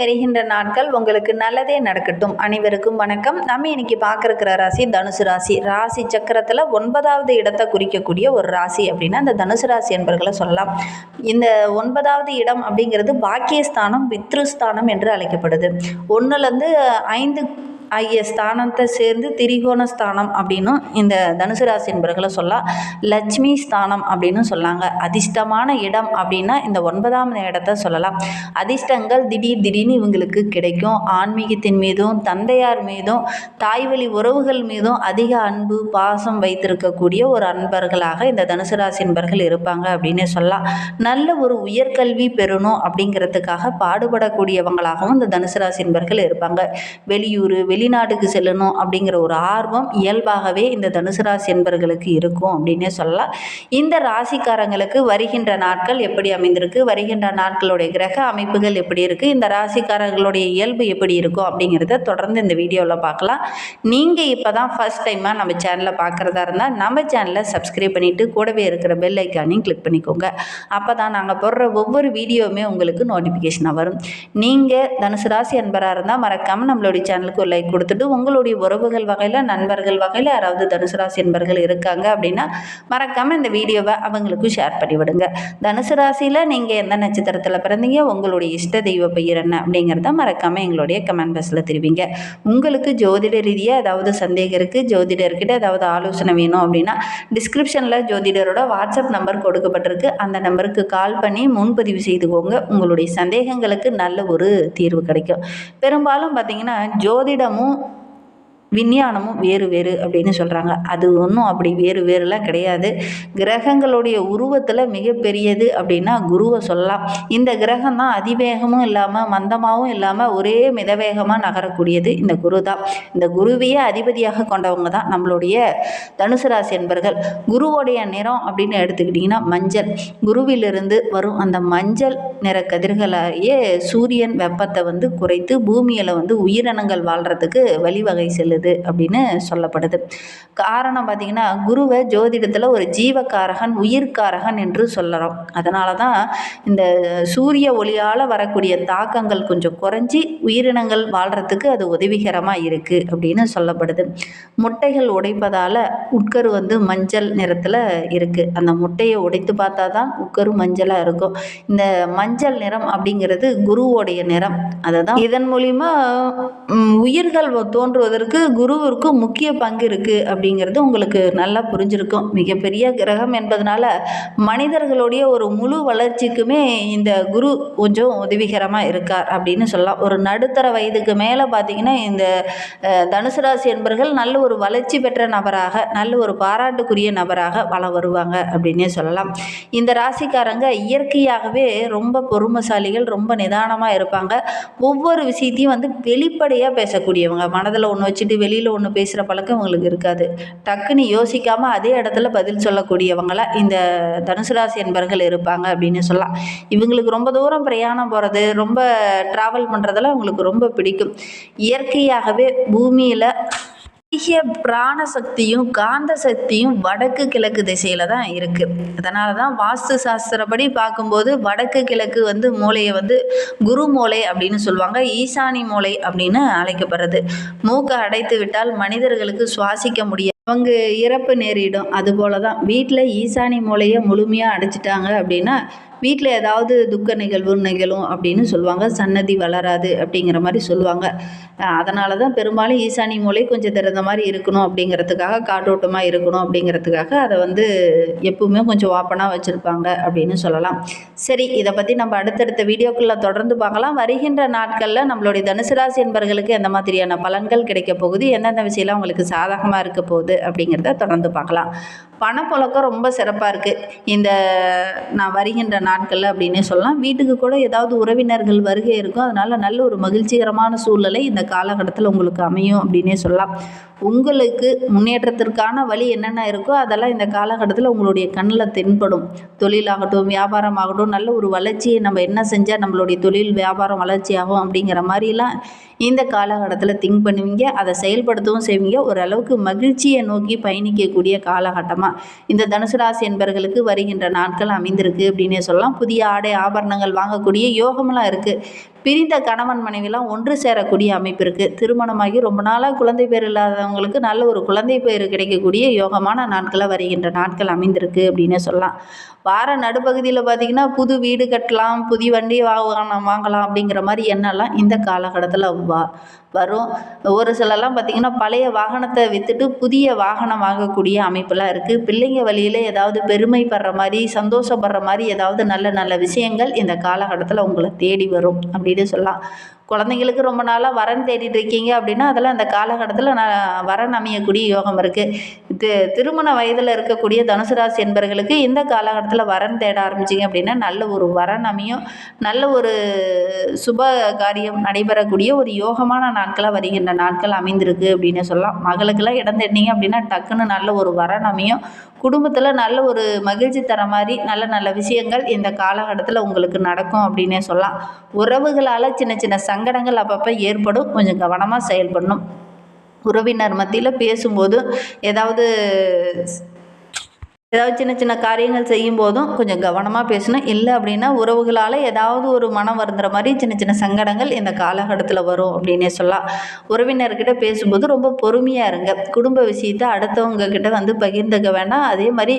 வருகின்ற நாட்கள் உங்களுக்கு நல்லதே நடக்கட்டும். அனைவருக்கும் வணக்கம். நம்ம இன்னைக்கு பார்க்கிற ராசி தனுசு ராசி. ராசி சக்கரத்தில் 9வது இடத்தை குறிக்கக்கூடிய ஒரு ராசி அப்படின்னா அந்த தனுசு ராசி என்பர்களை சொல்லலாம். இந்த 9வது இடம் அப்படிங்கிறது பாக்கியஸ்தானம், பித்ருஸ்தானம் என்று அழைக்கப்படுது. 1லேருந்து 5 ஆகிய ஸ்தானத்தை சேர்ந்து திரிகோண ஸ்தானம் அப்படின்னும் இந்த தனுசு ராசி என்பர்களை சொல்லலாம். லட்சுமி ஸ்தானம் அப்படின்னு சொல்லாங்க. அதிர்ஷ்டமான இடம் அப்படின்னா இந்த 9ஆம் இடத்தை சொல்லலாம். அதிர்ஷ்டங்கள் திடீர்னு இவங்களுக்கு கிடைக்கும். ஆன்மீகத்தின் மீதும் தந்தையார் மீதும் தாய்வழி உறவுகள் மீதும் அதிக அன்பு பாசம் வைத்திருக்கக்கூடிய ஒரு அன்பர்களாக இந்த தனுசு ராசி என்பர்கள் இருப்பாங்க அப்படின்னு சொல்லலாம். நல்ல ஒரு உயர்கல்வி பெறணும் அப்படிங்கிறதுக்காக பாடுபடக்கூடியவங்களாகவும் இந்த தனுசு ராசி என்பர்கள் இருப்பாங்க. வெளிநாட்டுக்கு செல்லணும் அப்படிங்கிற ஒரு ஆர்வம் இயல்பாகவே இந்த தனுசு ராசி என்பர்களுக்கு இருக்கும் அப்படின்னே சொல்லலாம். இந்த ராசிக்காரங்களுக்கு வருகின்ற நாட்கள் எப்படி அமைந்திருக்கு, வருகின்ற நாட்களுடைய கிரக அமைப்புகள் எப்படி இருக்குது, இந்த ராசிக்காரர்களுடைய இயல்பு எப்படி இருக்கும் அப்படிங்கிறத தொடர்ந்து இந்த வீடியோவில் பார்க்கலாம். நீங்கள் இப்போ தான் ஃபர்ஸ்ட் டைமாக நம்ம சேனலை பார்க்குறதா இருந்தால் நம்ம சேனலை சப்ஸ்கிரைப் பண்ணிவிட்டு கூடவே இருக்கிற பெல் ஐக்கானையும் கிளிக் பண்ணிக்கோங்க. அப்போ தான் நாங்கள் போடுற ஒவ்வொரு வீடியோவுமே உங்களுக்கு நோட்டிஃபிகேஷனாக வரும். நீங்கள் தனுசு ராசி அன்பராக இருந்தால் மறக்காமல் நம்மளுடைய சேனலுக்கு ஒரு லைக் கொடுத்துட்டு உங்களுடைய உறவுகள் வகையில் நண்பர்கள் வகையில் யாராவது தனுசு ராசி என்பர்கள் இருக்காங்க அப்படின்னா மறக்காமல் இந்த வீடியோவை அவங்களுக்கும் ஷேர் பண்ணி விடுங்க. தனுசு ராசியில் நீங்கள் எந்த நட்சத்திரத்தில் பிறந்தீங்க, உங்களுடைய இஷ்ட தெய்வ பெயர் என்ன அப்படிங்கிறத மறக்காமல் எங்களுடைய கமெண்ட் பாக்ஸில் தெரிவிங்க. உங்களுக்கு ஜோதிட ரீதியாக ஏதாவது சந்தேகம் இருக்குது, ஜோதிடர்கிட்ட ஏதாவது ஆலோசனை வேணும் அப்படின்னா டிஸ்கிரிப்ஷனில் ஜோதிடரோட வாட்ஸ்அப் நம்பர் கொடுக்கப்பட்டிருக்கு. அந்த நம்பருக்கு கால் பண்ணி முன்பதிவு செய்துக்கோங்க. உங்களுடைய சந்தேகங்களுக்கு நல்ல ஒரு தீர்வு கிடைக்கும். பெரும்பாலும் பார்த்திங்கன்னா ஜோதிடமும் விஞ்ஞானமும் வேறு அப்படின்னு சொல்கிறாங்க. அது ஒன்றும் அப்படி வேறுலாம் கிடையாது. கிரகங்களுடைய உருவத்தில் மிகப்பெரியது அப்படின்னா குருவை சொல்லலாம். இந்த கிரகம் தான் அதிவேகமும் இல்லாமல் மந்தமாகவும் இல்லாமல் ஒரே மிதவேகமாக நகரக்கூடியது இந்த குரு தான். இந்த குருவையே அதிபதியாக கொண்டவங்க தான் நம்மளுடைய தனுசு ராசி என்பர்கள். குருவோடைய நிறம் அப்படின்னு எடுத்துக்கிட்டிங்கன்னா மஞ்சள். குருவிலிருந்து வரும் அந்த மஞ்சள் நிற கதிர்களையே சூரியன் வெப்பத்தை குறைத்து பூமியில் உயிரினங்கள் வாழ்கிறதுக்கு வழிவகை செல்லுது அப்படின்னு சொல்லப்படுது. காரணம் பார்த்திங்கன்னா குருவை ஜோதிடத்தில் ஒரு ஜீவகாரகன் உயிர்காரகன் என்று சொல்லறோம். அதனால தான் இந்த சூரிய ஒளியால் வரக்கூடிய தாக்கங்கள் கொஞ்சம் குறைஞ்சி உயிரினங்கள் வாழ்கிறதுக்கு அது உதவிகரமாக இருக்குது அப்படின்னு சொல்லப்படுது. முட்டைகள் உடைப்பதால் உட்கரு மஞ்சள் நிறத்தில் இருக்குது. அந்த முட்டையை உடைத்து பார்த்தா தான் உட்கரு மஞ்சளாக இருக்கும். இந்த மஞ்சள் நிறம் அப்படிங்கிறது குருவோடைய நிறம். அதை தான் இதன் மூலிமா உயிர்கள் தோன்றுவதற்கு குருவிற்கு முக்கிய பங்கு இருக்குது அப்படிங்கிறது உங்களுக்கு நல்லா புரிஞ்சிருக்கும். மிகப்பெரிய கிரகம் என்பதனால மனிதர்களுடைய ஒரு முழு வளர்ச்சிக்குமே இந்த குரு கொஞ்சம் உதவிகரமாக இருக்கார் அப்படின்னு சொல்லலாம். ஒரு நடுத்தர வயதுக்கு மேலே பார்த்திங்கன்னா இந்த தனுசு ராசி என்பர்கள் நல்ல ஒரு வளர்ச்சி பெற்ற நபராக நல்ல ஒரு பாராட்டுக்குரிய நபராக வள வருவாங்க அப்படின்னே சொல்லலாம். இந்த ராசிக்காரங்க இயற்கையாகவே ரொம்ப பொறுமைசாலிகள், ரொம்ப நிதானமாக இருப்பாங்க. ஒவ்வொரு விஷயத்தையும் வெளிப்படையாக பேசக்கூடியவங்க. மனதில் ஒன்று வச்சுட்டு வெளியில் ஒன்று பேசுகிற பழக்கம் இவங்களுக்கு இருக்காது. டக்குன்னு யோசிக்காமல் அதே இடத்துல பதில் சொல்லக்கூடியவங்களா இந்த தனுசு ராசி என்பர்கள் இருப்பாங்க அப்படின்னு சொல்லலாம். இவங்களுக்கு ரொம்ப தூரம் பிரயாணம் போகிறது, ரொம்ப ட்ராவல் பண்ணுறதெல்லாம் இவங்களுக்கு ரொம்ப பிடிக்கும். இயற்கையாகவே பூமியில் அதிக பிராண சக்தியும் காந்த சக்தியும் வடக்கு கிழக்கு திசையில் தான் இருக்குது. அதனால தான் வாஸ்து சாஸ்திரப்படி பார்க்கும்போது வடக்கு கிழக்கு மூளையை குரு மூளை அப்படின்னு சொல்லுவாங்க. ஈசானி மூளை அப்படின்னு அழைக்கப்படுறது. மூக்கை அடைத்து விட்டால் மனிதர்களுக்கு சுவாசிக்க முடியாது, அவங்க இறப்பு நேரிடும். அதுபோல தான் வீட்டில் ஈசானி மூளையை முழுமையாக அடைச்சிட்டாங்க அப்படின்னா வீட்டில் ஏதாவது துக்க நிகழும் அப்படின்னு சொல்லுவாங்க. சன்னதி வளராது அப்படிங்கிற மாதிரி சொல்லுவாங்க. அதனால தான் பெரும்பாலும் ஈசானி மூலை கொஞ்சம் திறந்த மாதிரி இருக்கணும் அப்படிங்கிறதுக்காக, காற்றோட்டமாக இருக்கணும் அப்படிங்கிறதுக்காக அதை எப்பவுமே கொஞ்சம் ஓப்பனாக வச்சுருப்பாங்க அப்படின்னு சொல்லலாம். சரி, இதை பற்றி நம்ம அடுத்தடுத்த வீடியோக்குள்ளே தொடர்ந்து பார்க்கலாம். வருகின்ற நாட்களில் நம்மளுடைய தனுசு ராசி என்பர்களுக்கு எந்த மாதிரியான பலன்கள் கிடைக்க போகுது, எந்தெந்த விஷயம்லாம் உங்களுக்கு சாதகமாக இருக்க போகுது அப்படிங்கிறத தொடர்ந்து பார்க்கலாம். பணப்புழக்கம் ரொம்ப சிறப்பாக இருக்குது இந்த நான் வருகின்ற நாட்களில் அப்படின்னே சொல்லலாம். வீட்டுக்கு கூட ஏதாவது உறவினர்கள் வருகை இருக்கும். அதனால் நல்ல ஒரு மகிழ்ச்சிகரமான சூழ்நிலை இந்த காலகட்டத்தில் உங்களுக்கு அமையும் அப்படின்னே சொல்லலாம். உங்களுக்கு முன்னேற்றத்திற்கான வழி என்னென்ன இருக்கோ அதெல்லாம் இந்த காலகட்டத்தில் உங்களுடைய கண்ணில் தென்படும். தொழிலாகட்டும் வியாபாரமாகட்டும் நல்ல ஒரு வளர்ச்சியை நம்ம என்ன செஞ்சால் நம்மளுடைய தொழில் வியாபாரம் வளர்ச்சியாகும் அப்படிங்கிற மாதிரிலாம் இந்த காலகட்டத்தில் திங்க் பண்ணுவீங்க. அதை செயல்படுத்தவும் செய்வீங்க. ஓரளவுக்கு மகிழ்ச்சியை நோக்கி பயணிக்கக்கூடிய காலகட்டமாக இந்த தனுசு ராசி என்பர்களுக்கு வருகின்ற நாட்கள் அமைந்திருக்கு அப்படின்னே சொல்லலாம். புதிய ஆடை ஆபரணங்கள் வாங்கக்கூடிய யோகமெல்லாம் இருக்குது. பிரிந்த கணவன் மனைவிலாம் ஒன்று சேரக்கூடிய அமைப்பு இருக்குது. திருமணமாகி ரொம்ப நாளாக குழந்தை பேர் இல்லாதவங்களுக்கு நல்ல ஒரு குழந்தை பேர் கிடைக்கக்கூடிய யோகமான நாட்களாக வருகின்ற நாட்கள் அமைந்திருக்கு அப்படின்னே சொல்லலாம். வார நடுப்பகுதியில் பார்த்திங்கன்னா புது வீடு கட்டலாம், புதிய வண்டி வாங்கலாம் அப்படிங்கிற மாதிரி எண்ணம்லாம் இந்த காலகட்டத்தில் வரும். ஒரு சிலர்லாம் பார்த்திங்கன்னா பழைய வாகனத்தை விற்றுட்டு புதிய வாகனம் வாங்கக்கூடிய அமைப்பெல்லாம் இருக்குது. பிள்ளைங்க வழியில் ஏதாவது பெருமைப்படுற மாதிரி, சந்தோஷப்படுற மாதிரி ஏதாவது நல்ல நல்ல விஷயங்கள் இந்த காலகட்டத்தில் உங்களை தேடி வரும் அப்படின்னு சொல்லலாம். குழந்தைங்களுக்கு ரொம்ப நாளாக வரன் தேடிட்டு இருக்கீங்க அப்படின்னா அதெல்லாம் அந்த காலகட்டத்தில் வரன் அமையக்கூடிய யோகம் இருக்குது. திருமண வயதில் இருக்கக்கூடிய தனுசு ராசி என்பவர்களுக்கு இந்த காலகட்டத்தில் வரன் தேட ஆரம்பிச்சிங்க அப்படின்னா நல்ல ஒரு வரன் அமையும். நல்ல ஒரு சுப காரியம் நடைபெறக்கூடிய ஒரு யோகமான நாட்களாக வருகின்ற நாட்கள் அமைந்திருக்கு அப்படின்னு சொல்லலாம். மகளுக்கெல்லாம் இடம் தேடினீங்க அப்படின்னா டக்குன்னு நல்ல ஒரு வரன் அமையும். குடும்பத்தில் நல்ல ஒரு மகிழ்ச்சி தர மாதிரி நல்ல நல்ல விஷயங்கள் இந்த காலகட்டத்தில் உங்களுக்கு நடக்கும் அப்படின்னே சொல்லலாம். உறவுகளால் சின்ன சின்ன சங்கடங்கள் அப்பப்போ ஏற்படும். கொஞ்சம் கவனமாக செயல்படணும். உறவினர் மத்தியில் பேசும்போது ஏதாவது சின்ன சின்ன காரியங்கள் செய்யும் போதும் கொஞ்சம் கவனமாக பேசணும். இல்லை அப்படின்னா உறவுகளால் ஏதாவது ஒரு மனம் வருந்துற மாதிரி சின்ன சின்ன சங்கடங்கள் இந்த காலகட்டத்தில் வரும் அப்படின்னே சொல்லலாம். உறவினர்கிட்ட பேசும்போது ரொம்ப பொறுமையாக இருங்க. குடும்ப விஷயத்தை அடுத்தவங்க கிட்ட பகிர்ந்துக்க வேண்டாம். அதே மாதிரி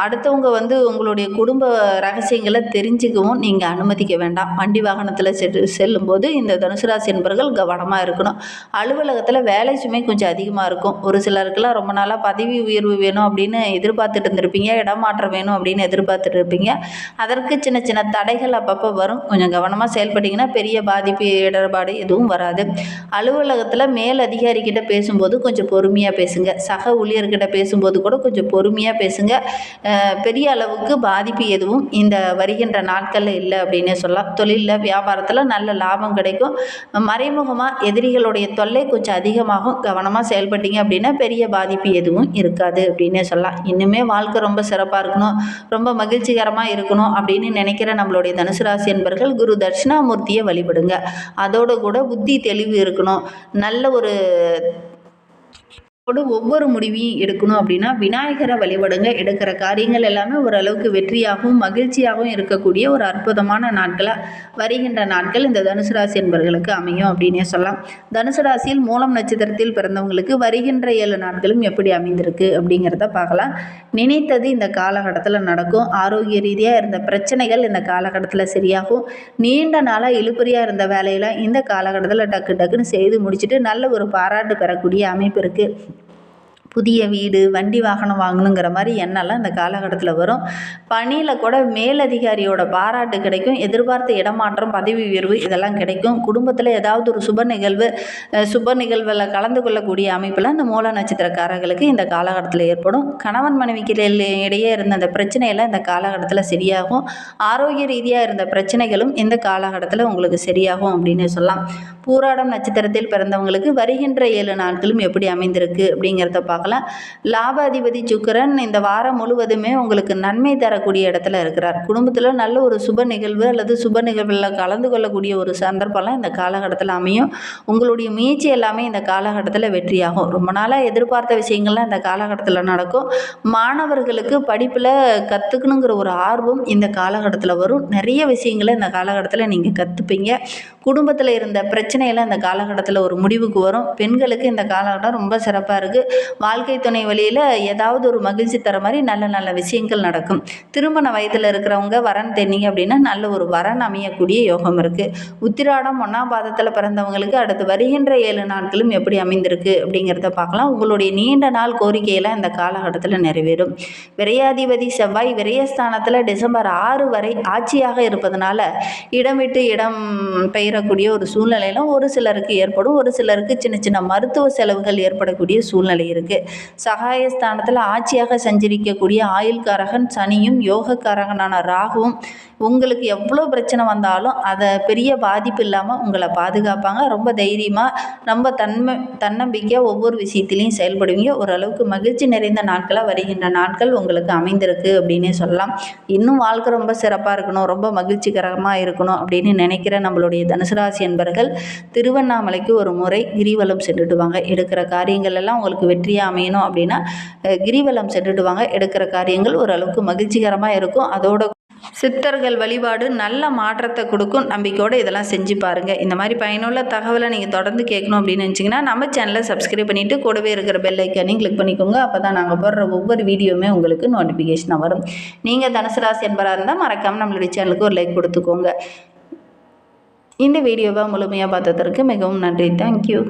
அடுத்தவங்க உங்களுடைய குடும்ப ரகசியங்களை தெரிஞ்சுக்கவும் நீங்கள் அனுமதிக்க வேண்டாம். வண்டி வாகனத்தில் செல்லும்போது இந்த தனுசு ராசி என்பவர்கள் கவனமாக இருக்கணும். அலுவலகத்தில் வேலை சுமை கொஞ்சம் அதிகமாக இருக்கும். ஒரு சிலருக்கெல்லாம் ரொம்ப நாளாக பதவி உயர்வு வேணும் அப்படின்னு எதிர்பார்த்துட்டு இருந்திருப்பீங்க. இடமாற்றம் வேணும் அப்படின்னு எதிர்பார்த்துட்டு இருப்பீங்க. அதற்கு சின்ன சின்ன தடைகள் அப்பப்போ வரும். கொஞ்சம் கவனமாக செயல்பட்டீங்கன்னா பெரிய பாதிப்பு இடர்பாடு எதுவும் வராது. அலுவலகத்தில் மேல் அதிகாரிக்கிட்ட பேசும்போது கொஞ்சம் பொறுமையாக பேசுங்க. சக ஊழியர்கிட்ட பேசும்போது கூட கொஞ்சம் பொறுமையாக பேசுங்க. பெரிய அளவுக்கு பாதிப்பு எதுவும் இந்த வருகின்ற நாட்களில் இல்லை அப்படின்னே சொல்லலாம். தொழிலில் வியாபாரத்தில் நல்ல லாபம் கிடைக்கும். மறைமுகமாக எதிரிகளுடைய தொல்லை கொஞ்சம் அதிகமாகும். கவனமாக செயல்பட்டீங்க அப்படின்னா பெரிய பாதிப்பு எதுவும் இருக்காது அப்படின்னே சொல்லலாம். இன்னுமே வாழ்க்கை ரொம்ப சிறப்பாக இருக்கணும், ரொம்ப மகிழ்ச்சிகரமாக இருக்கணும் அப்படின்னு நினைக்கிற நம்மளுடைய தனுசு ராசி என்பவர்கள் குரு தட்சிணாமூர்த்தியை வழிபடுங்க. அதோடு கூட புத்தி தெளிவு இருக்கணும். நல்ல ஒரு ஒவ்வொரு முடிவையும் எடுக்கணும் அப்படின்னா விநாயகரை வழிபடுங்க. எடுக்கிற காரியங்கள் எல்லாமே ஓரளவுக்கு வெற்றியாகவும் மகிழ்ச்சியாகவும் இருக்கக்கூடிய ஒரு அற்புதமான நாட்களாக வருகின்ற நாட்கள் இந்த தனுசு ராசி என்பவர்களுக்கு அமையும் அப்படின்னே சொல்லலாம். தனுசு ராசியில் மூலம் நட்சத்திரத்தில் பிறந்தவங்களுக்கு வருகின்ற 7 நாட்களும் எப்படி அமைந்திருக்கு அப்படிங்கிறத பார்க்கலாம். நினைத்தது இந்த காலகட்டத்தில் நடக்கும். ஆரோக்கிய ரீதியாக இருந்த பிரச்சனைகள் இந்த காலகட்டத்தில் சரியாகும். நீண்ட நாளாக இழுபறியாக இருந்த வேலையில் இந்த காலகட்டத்தில் டக்குன்னு செய்து முடிச்சுட்டு நல்ல ஒரு பாராட்டு பெறக்கூடிய அமைப்பு இருக்குது. புதிய வீடு, வண்டி வாகனம் வாங்கணுங்கிற மாதிரி எண்ணெல்லாம் இந்த காலகட்டத்தில் வரும். பணியில் கூட மேலதிகாரியோட பாராட்டு கிடைக்கும். எதிர்பார்த்த இடமாற்றம், பதவி உயர்வு இதெல்லாம் கிடைக்கும். குடும்பத்தில் ஏதாவது ஒரு சுப நிகழ்வில் கலந்து கொள்ளக்கூடிய அமைப்பில் இந்த மூல நட்சத்திரக்காரர்களுக்கு இந்த காலகட்டத்தில் ஏற்படும். கணவன் மனைவிக்கு இடையே இருந்த அந்த பிரச்சனையெல்லாம் இந்த காலகட்டத்தில் சரியாகும். ஆரோக்கிய ரீதியாக இருந்த பிரச்சனைகளும் இந்த காலகட்டத்தில் உங்களுக்கு சரியாகும் அப்படின்னு சொல்லலாம். பூராடம் நட்சத்திரத்தில் பிறந்தவங்களுக்கு வருகின்ற 7 நாட்களும் எப்படி அமைந்திருக்கு அப்படிங்கிறத பார்க்கலாம். லாபாதிபதி சுக்கிரன் இந்த வாரம் முழுவதுமே உங்களுக்கு நன்மை தரக்கூடிய இடத்துல இருக்கிறார். குடும்பத்தில் நல்ல ஒரு சுப நிகழ்வு அல்லது சுப நிகழ்வில் கலந்து கொள்ளக்கூடிய ஒரு சந்தர்ப்பம்லாம் இந்த காலகட்டத்தில் அமையும். உங்களுடைய முயற்சி எல்லாமே இந்த காலகட்டத்தில் வெற்றியாகும். ரொம்ப நாளாக எதிர்பார்த்த விஷயங்கள்லாம் இந்த காலகட்டத்தில் நடக்கும். மாணவர்களுக்கு படிப்பில் கற்றுக்கணுங்கிற ஒரு ஆர்வம் இந்த காலகட்டத்தில் வரும். நிறைய விஷயங்களை இந்த காலகட்டத்தில் நீங்கள் கற்றுப்பீங்க. குடும்பத்தில் இருந்த பிரச்சனையெல்லாம் இந்த காலகட்டத்தில் ஒரு முடிவுக்கு வரும். பெண்களுக்கு இந்த காலகட்டம் ரொம்ப சிறப்பாக இருக்குது. வாழ்க்கை துணை வழியில் ஏதாவது ஒரு மகிழ்ச்சி தர மாதிரி நல்ல நல்ல விஷயங்கள் நடக்கும். திருமண வயதில் இருக்கிறவங்க வரன் தேடிங்க அப்படின்னா நல்ல ஒரு வரன் அமையக்கூடிய யோகம் இருக்குது. உத்திராடம் 1ஆம் பாதத்தில் பிறந்தவங்களுக்கு அடுத்து வருகின்ற 7 நாட்களும் எப்படி அமைந்திருக்கு அப்படிங்கிறத பார்க்கலாம். உங்களுடைய நீண்ட நாள் கோரிக்கையெல்லாம் இந்த காலகட்டத்தில் நிறைவேறும். விரையாதிபதி செவ்வாய் விரயஸ்தானத்தில் டிசம்பர் 6 வரை ஆட்சியாக இருப்பதனால இடம் விட்டு இடம் பெயரக்கூடிய ஒரு சூழ்நிலையிலும் ஒரு சிலருக்கு ஏற்படும். ஒரு சிலருக்கு சின்ன சின்ன மருத்துவ செலவுகள் ஏற்படக்கூடிய சூழ்நிலை இருக்குது. சகாயஸ்தானத்தில் ஆட்சியாக சஞ்சரிக்கக்கூடிய ஆயுள்காரகன் சனியும் யோகக்காரகனான ராகுவும் உங்களுக்கு எவ்வளோ பிரச்சனை வந்தாலும் அதை பெரிய பாதிப்பு இல்லாமல் உங்களை பாதுகாப்பாங்க. ரொம்ப தைரியமாக ரொம்ப தன்னம்பிக்கையாக ஒவ்வொரு விஷயத்திலையும் செயல்படுவீங்க. ஓரளவுக்கு மகிழ்ச்சி நிறைந்த நாட்களாக வருகின்ற நாட்கள் உங்களுக்கு அமைந்திருக்கு அப்படின்னே சொல்லலாம். இன்னும் வாழ்க்கை ரொம்ப சிறப்பாக இருக்கணும், ரொம்ப மகிழ்ச்சிகரமாக இருக்கணும் அப்படின்னு நினைக்கிற நம்மளுடைய தனுசு ராசி என்பவர்கள் திருவண்ணாமலைக்கு ஒரு முறை கிரிவலம் சென்றுட்டு வாங்க. எடுக்கிற காரியங்கள் எல்லாம் உங்களுக்கு வெற்றியாக அமையணும் அப்படின்னா கிரிவலம் சென்றுட்டு வாங்க. எடுக்கிற காரியங்கள் ஓரளவுக்கு மகிழ்ச்சிகரமாக இருக்கும். சித்தர்கள் வழிபாடு நல்ல மாற்றத்தை கொடுக்கும். நம்பிக்கையோடு இதெல்லாம் செஞ்சு பாருங்கள். இந்த மாதிரி பயனுள்ள தகவலை நீங்கள் தொடர்ந்து கேட்கணும் அப்படின்னு நினச்சிங்கன்னா நம்ம சேனலை சப்ஸ்கிரைப் பண்ணிவிட்டு கூடவே இருக்கிற பெல் ஐக்கானையும் கிளிக் பண்ணிக்கோங்க. அப்போ தான் நாங்கள் போடுற ஒவ்வொரு வீடியோவுமே உங்களுக்கு நோட்டிஃபிகேஷனாக வரும். நீங்கள் தனுசு ராசி என்பவராக இருந்தால் மறக்காமல் நம்மளுடைய சேனலுக்கு ஒரு லைக் கொடுத்துக்கோங்க. இந்த வீடியோவை முழுமையாக பார்த்ததற்கு மிகவும் நன்றி. தேங்க்யூ.